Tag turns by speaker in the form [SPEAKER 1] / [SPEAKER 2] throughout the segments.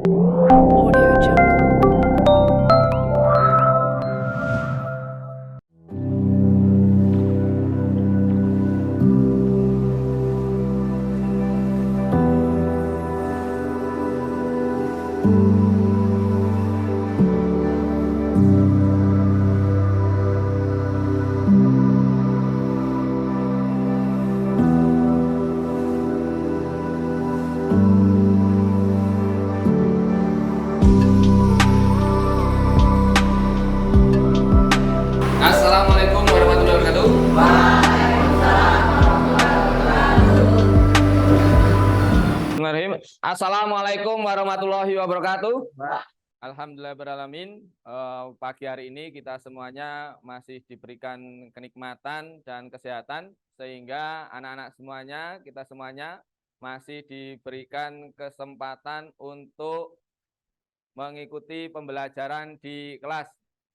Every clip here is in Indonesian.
[SPEAKER 1] Audio Jungle.
[SPEAKER 2] Assalamualaikum warahmatullahi wabarakatuh. Bismillahirrahmanirrahim. Assalamualaikum warahmatullahi wabarakatuh. Alhamdulillahirrahmanirrahim. Pagi hari ini kita semuanya masih diberikan kenikmatan dan kesehatan, sehingga anak-anak semuanya, kita semuanya masih diberikan kesempatan untuk mengikuti pembelajaran di kelas.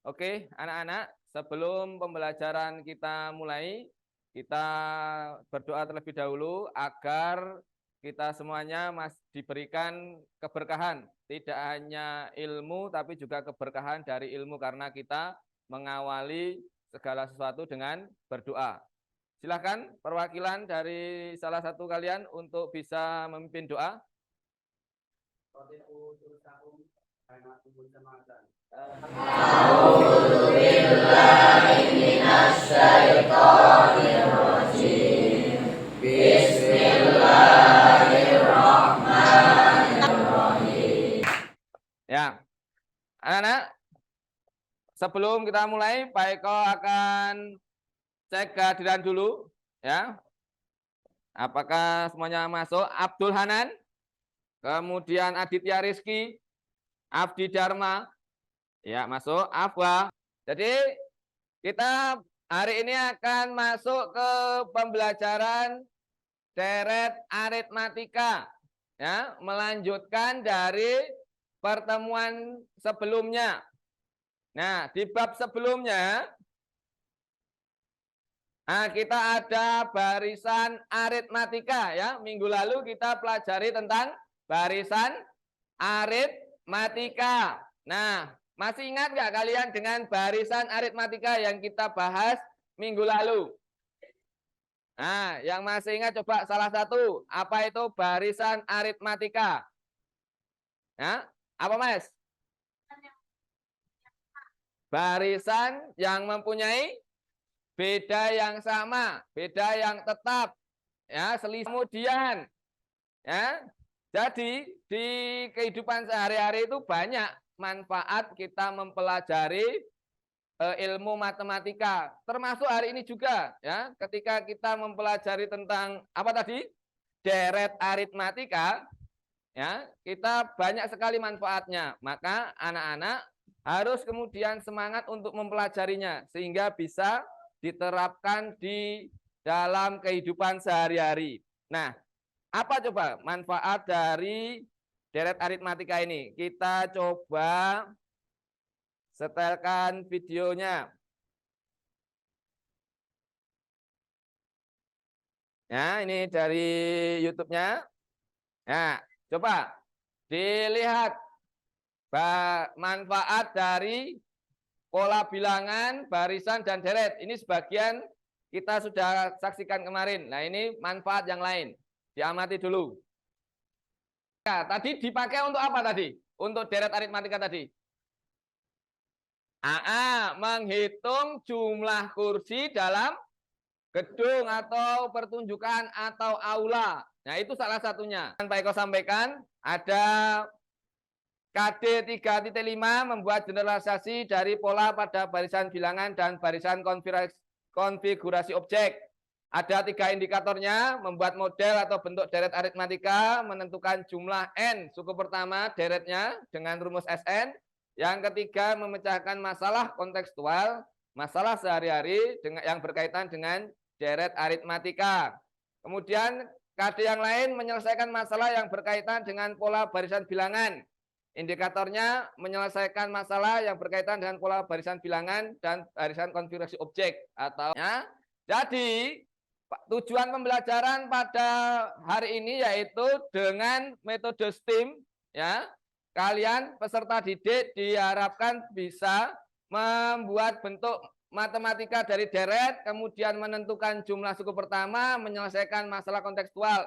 [SPEAKER 2] Oke, anak-anak, sebelum pembelajaran kita mulai, kita berdoa terlebih dahulu agar kita semuanya diberikan keberkahan, tidak hanya ilmu tapi juga keberkahan dari ilmu, karena kita mengawali segala sesuatu dengan berdoa. Silakan perwakilan dari salah satu kalian untuk bisa memimpin doa. Ya, anak-anak, sebelum kita mulai, Pak Eko akan cek kehadiran dulu, ya. Apakah semuanya masuk? Abdul Hanan, kemudian Aditya Rizky, Abdi Dharma, ya masuk. Afwa. Jadi kita hari ini akan masuk ke pembelajaran deret aritmatika, ya, melanjutkan dari pertemuan sebelumnya. Nah, di bab sebelumnya kita ada barisan aritmatika, ya. Minggu lalu kita pelajari tentang barisan aritmatika. Nah, masih ingat nggak kalian dengan barisan aritmatika yang kita bahas minggu lalu? Nah, yang masih ingat coba salah satu. Apa itu barisan aritmatika? Ya, apa Mas? Barisan yang mempunyai beda yang sama, beda yang tetap, ya, selisih. Kemudian, ya, jadi di kehidupan sehari-hari itu banyak manfaat kita mempelajari ilmu matematika, termasuk hari ini juga, ya, ketika kita mempelajari tentang apa tadi, deret aritmatika, ya, kita banyak sekali manfaatnya. Maka anak-anak harus kemudian semangat untuk mempelajarinya sehingga bisa diterapkan di dalam kehidupan sehari-hari. Nah, apa coba manfaat dari deret aritmatika ini? Kita coba setelkan videonya. Ya, ini dari YouTube-nya. Nah, coba dilihat manfaat dari pola bilangan, barisan, dan deret. Ini sebagian kita sudah saksikan kemarin. Nah, ini manfaat yang lain. Diamati dulu. Nah, tadi dipakai untuk apa tadi? Untuk deret aritmatika tadi. Menghitung jumlah kursi dalam gedung atau pertunjukan atau aula. Nah, itu salah satunya. Pak Eko sampaikan, ada KD 3.5 membuat generalisasi dari pola pada barisan bilangan dan barisan konfigurasi objek. Ada 3 indikatornya, membuat model atau bentuk deret aritmatika, menentukan jumlah N, suku pertama deretnya dengan rumus Sn. Yang ketiga, memecahkan masalah kontekstual, masalah sehari-hari yang berkaitan dengan deret aritmatika. Kemudian KD yang lain menyelesaikan masalah yang berkaitan dengan pola barisan bilangan. Indikatornya menyelesaikan masalah yang berkaitan dengan pola barisan bilangan dan barisan konfigurasi objek atau, ya. Jadi tujuan pembelajaran pada hari ini yaitu dengan metode STEAM, ya, kalian peserta didik diharapkan bisa membuat bentuk matematika dari deret, kemudian menentukan jumlah suku pertama, menyelesaikan masalah kontekstual.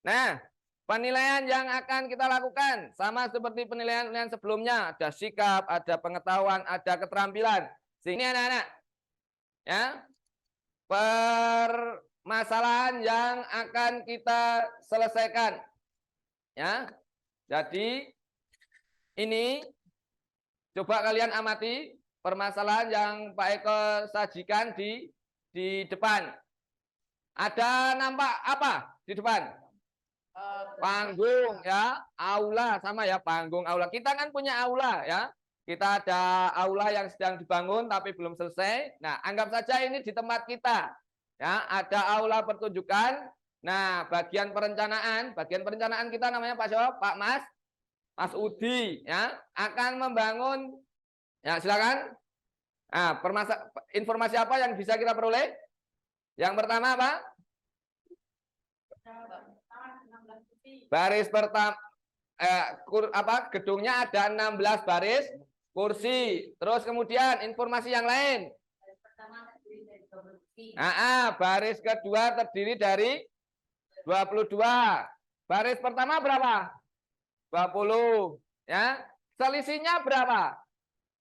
[SPEAKER 2] Nah, penilaian yang akan kita lakukan sama seperti penilaian sebelumnya, ada sikap, ada pengetahuan, ada keterampilan. Sini anak-anak, ya, permasalahan yang akan kita selesaikan, ya. Jadi ini coba kalian amati permasalahan yang Pak Eko sajikan di depan. Ada nampak apa di depan? Panggung, ya, aula, sama ya, panggung, aula. Kita kan punya aula, ya. Kita ada aula yang sedang dibangun tapi belum selesai. Nah, anggap saja ini di tempat kita, ya, ada aula pertunjukan. Nah, bagian perencanaan kita namanya Pak siapa? Pak Mas Udi, ya, akan membangun, ya, silakan. Nah, informasi apa yang bisa kita peroleh? Yang pertama apa? Baris pertama, gedungnya ada 16 baris kursi. Terus kemudian informasi yang lain. Baris kedua terdiri dari 22. Baris pertama berapa? 20, ya. Selisihnya berapa?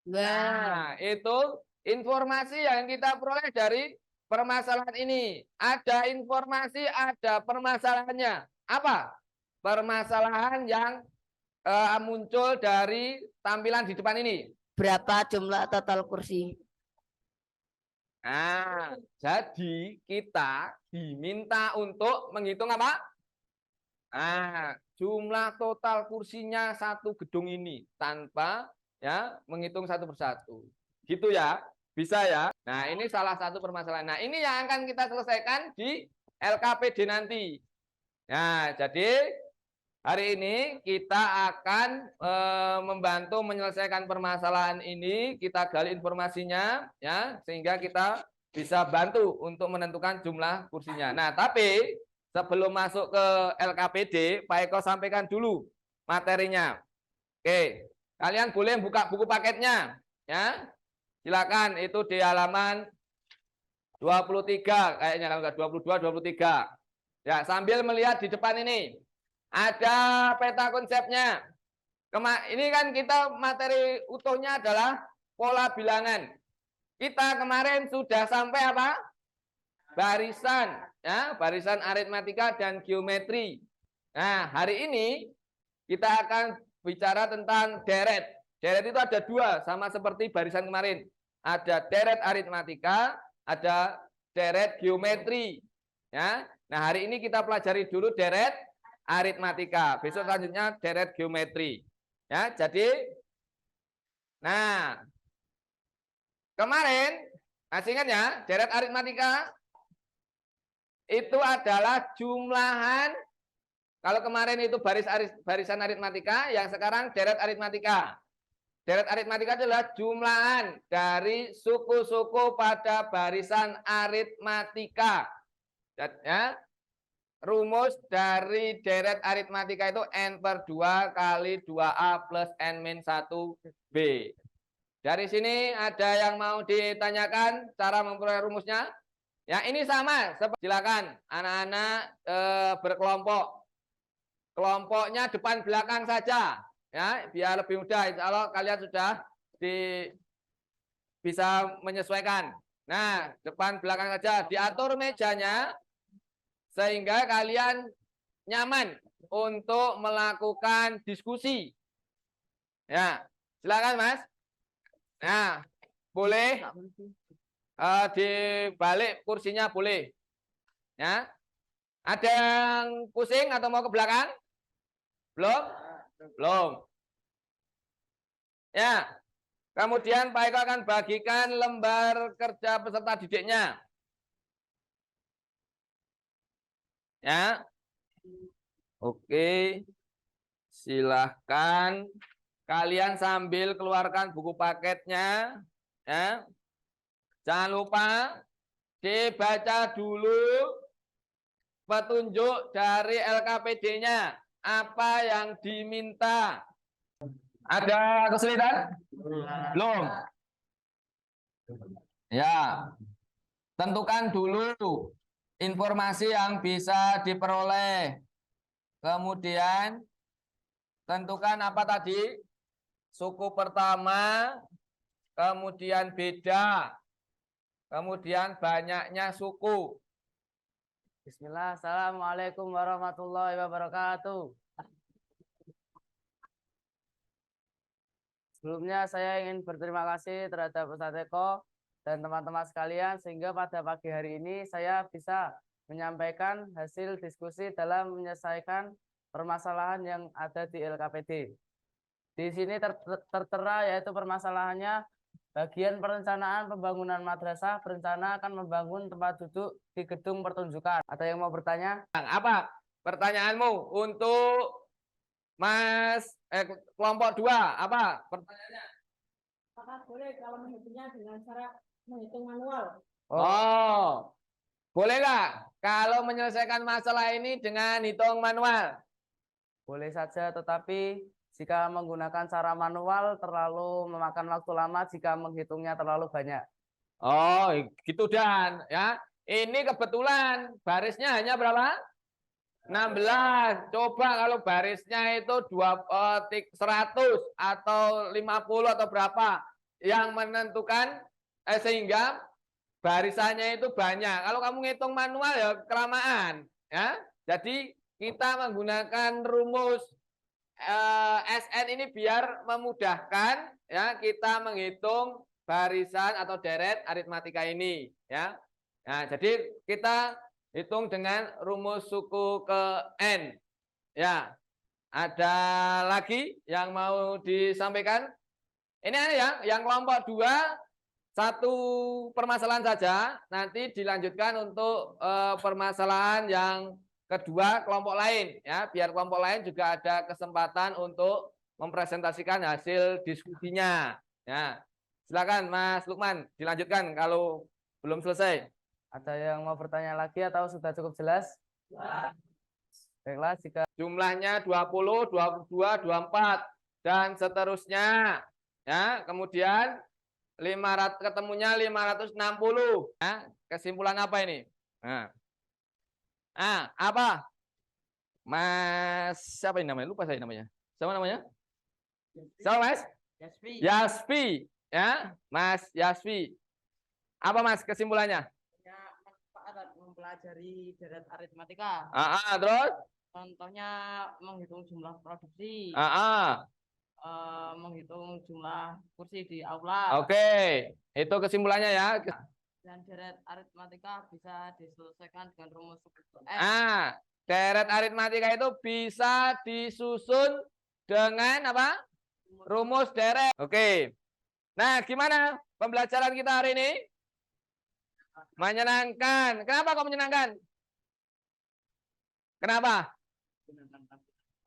[SPEAKER 2] Nah, itu informasi yang kita peroleh dari permasalahan ini. Ada informasi, ada permasalahannya. Apa? Permasalahan yang muncul dari tampilan di depan ini.
[SPEAKER 1] Berapa jumlah total kursi?
[SPEAKER 2] Nah, jadi kita diminta untuk menghitung apa? Nah, jumlah total kursinya satu gedung ini tanpa, ya, menghitung satu persatu. Gitu ya, bisa ya. Nah, ini salah satu permasalahan. Nah, ini yang akan kita selesaikan di LKPD nanti. Nah, jadi hari ini kita akan membantu menyelesaikan permasalahan ini. Kita gali informasinya, ya, sehingga kita bisa bantu untuk menentukan jumlah kursinya. Nah, tapi sebelum masuk ke LKPD, Pak Eko sampaikan dulu materinya. Oke, kalian boleh buka buku paketnya, ya. Silakan, itu di halaman 23 kayaknya, kalau enggak 22, 23. Ya, sambil melihat di depan ini ada peta konsepnya. Ini kan kita materi utuhnya adalah pola bilangan. Kita kemarin sudah sampai apa? Barisan, ya, barisan aritmatika dan geometri. Nah, hari ini kita akan bicara tentang deret. Deret itu ada dua, sama seperti barisan kemarin. Ada deret aritmatika, ada deret geometri. Ya. Nah, hari ini kita pelajari dulu deret aritmatika. Besok selanjutnya deret geometri. Ya, jadi, nah, kemarin, masih ingat ya, deret aritmatika itu adalah jumlahan. Kalau kemarin itu barisan aritmatika, yang sekarang deret aritmatika. Deret aritmatika adalah jumlahan dari suku-suku pada barisan aritmatika. Ya. Rumus dari deret aritmatika itu N/2 kali 2A plus N-1B. Dari sini ada yang mau ditanyakan cara memperoleh rumusnya? Ya, ini sama. Silakan anak-anak berkelompok. Kelompoknya depan belakang saja, ya, biar lebih mudah. Insya Allah kalian sudah bisa menyesuaikan. Nah, depan belakang saja, diatur mejanya sehingga kalian nyaman untuk melakukan diskusi. Ya, silakan Mas. Nah, boleh dibalik kursinya boleh. Ya, ada yang pusing atau mau ke belakang? Belum? Belum. Ya, kemudian Pak Eko akan bagikan lembar kerja peserta didiknya. Ya, oke, silahkan kalian sambil keluarkan buku paketnya. Ya, jangan lupa dibaca dulu petunjuk dari LKPD-nya. Apa yang diminta? Ada kesulitan? Belum. Ya, tentukan dulu informasi yang bisa diperoleh. Kemudian tentukan apa tadi? Suku pertama, kemudian beda, kemudian banyaknya suku.
[SPEAKER 1] Bismillah. Assalamualaikum warahmatullahi wabarakatuh. Sebelumnya saya ingin berterima kasih terhadap Ustadz Eko dan teman-teman sekalian sehingga pada pagi hari ini saya bisa menyampaikan hasil diskusi dalam menyelesaikan permasalahan yang ada di LKPD. Di sini tertera yaitu permasalahannya bagian perencanaan pembangunan madrasah berencana akan membangun tempat duduk di gedung pertunjukan. Ada yang mau bertanya?
[SPEAKER 2] Apa pertanyaanmu untuk kelompok 2? Apa pertanyaannya?
[SPEAKER 3] Apakah boleh kalau menghitungnya dengan cara menghitung manual?
[SPEAKER 2] Oh, boleh nggak kalau menyelesaikan masalah ini dengan hitung manual?
[SPEAKER 1] Boleh saja, tetapi jika menggunakan cara manual terlalu memakan waktu lama jika menghitungnya terlalu banyak.
[SPEAKER 2] Oh, gitu Dan. Ya, ini kebetulan barisnya hanya berapa? 16. Coba kalau barisnya itu 100 atau 50 atau berapa yang menentukan sehingga barisannya itu banyak. Kalau kamu ngitung manual ya kelamaan, ya. Jadi kita menggunakan rumus SN ini biar memudahkan ya kita menghitung barisan atau deret aritmatika ini, ya. Nah, jadi kita hitung dengan rumus suku ke N. Ya, ada lagi yang mau disampaikan? Ini yang kelompok 2 satu permasalahan saja, nanti dilanjutkan untuk permasalahan yang kedua kelompok lain, ya, biar kelompok lain juga ada kesempatan untuk mempresentasikan hasil diskusinya. Ya, silakan Mas Lukman, dilanjutkan kalau belum selesai.
[SPEAKER 1] Ada yang mau bertanya lagi atau sudah cukup jelas? Baiklah, jika
[SPEAKER 2] Jumlahnya 20, 22, 24 dan seterusnya. Ya, kemudian 500 ketemunya 560. Ya, kesimpulan apa ini? Apa? Mas siapa ini namanya? Lupa saya namanya. Siapa namanya? Siapa Mas?
[SPEAKER 1] Yasfi.
[SPEAKER 2] Yasfi, ya, Mas Yasfi. Apa Mas kesimpulannya?
[SPEAKER 1] Manfaat mempelajari deret aritmatika.
[SPEAKER 2] Terus?
[SPEAKER 1] Contohnya menghitung jumlah produksi, menghitung jumlah kursi di aula.
[SPEAKER 2] Oke, itu kesimpulannya ya.
[SPEAKER 1] Dan deret aritmatika bisa diselesaikan dengan rumus suku N.
[SPEAKER 2] Deret aritmatika itu bisa disusun dengan apa? Rumus deret. Oke. Nah, gimana pembelajaran kita hari ini? Menyenangkan. Kenapa kok menyenangkan? Kenapa?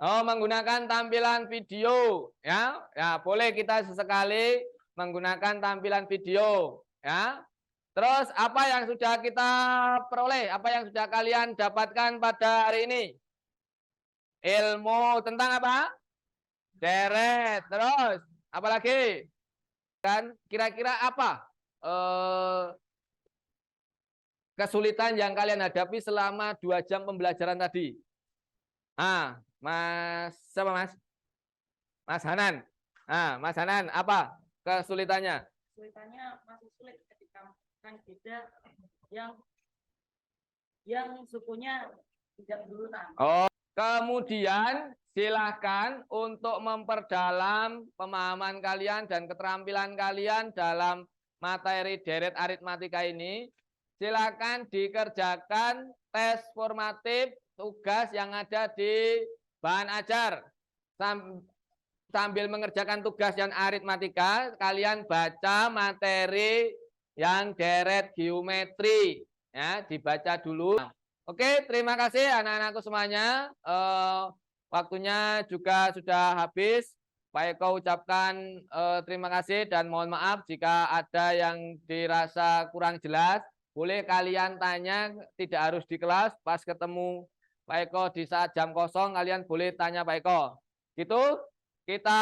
[SPEAKER 2] Oh, menggunakan tampilan video, ya. Ya, boleh kita sesekali menggunakan tampilan video, ya. Terus apa yang sudah kita peroleh? Apa yang sudah kalian dapatkan pada hari ini? Ilmu tentang apa? Deret. Terus apa lagi? Dan kira-kira apa kesulitan yang kalian hadapi selama 2 jam pembelajaran tadi? Mas siapa Mas? Mas Hanan. Mas Hanan, apa kesulitannya?
[SPEAKER 3] Kesulitannya masih sulit ketika kan beda yang sukunya tidak berurutan.
[SPEAKER 2] Oh, kemudian silahkan untuk memperdalam pemahaman kalian dan keterampilan kalian dalam materi deret aritmatika ini. Silakan dikerjakan tes formatif tugas yang ada di bahan ajar. Sambil mengerjakan tugas yang aritmatika, kalian baca materi yang deret geometri, ya, dibaca dulu. Oke, terima kasih anak-anakku semuanya. Waktunya juga sudah habis. Pak Eko ucapkan terima kasih dan mohon maaf jika ada yang dirasa kurang jelas. Boleh kalian tanya, tidak harus di kelas, pas ketemu Pak Eko di saat jam kosong, kalian boleh tanya Pak Eko. Gitu? kita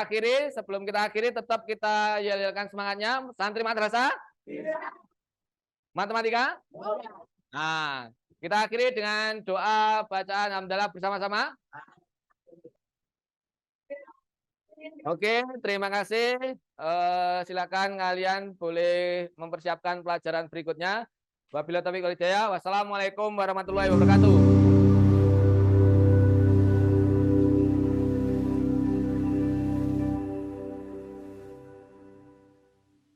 [SPEAKER 2] akhiri. Sebelum kita akhiri, tetap kita yel-yelkan semangatnya. Santri madrasah? Matematika? Nah, kita akhiri dengan doa bacaan hamdalah bersama-sama. Oke, terima kasih. Silakan kalian boleh mempersiapkan pelajaran berikutnya. Wabillahi taufiq wal hidayah. Wassalamualaikum warahmatullahi wabarakatuh.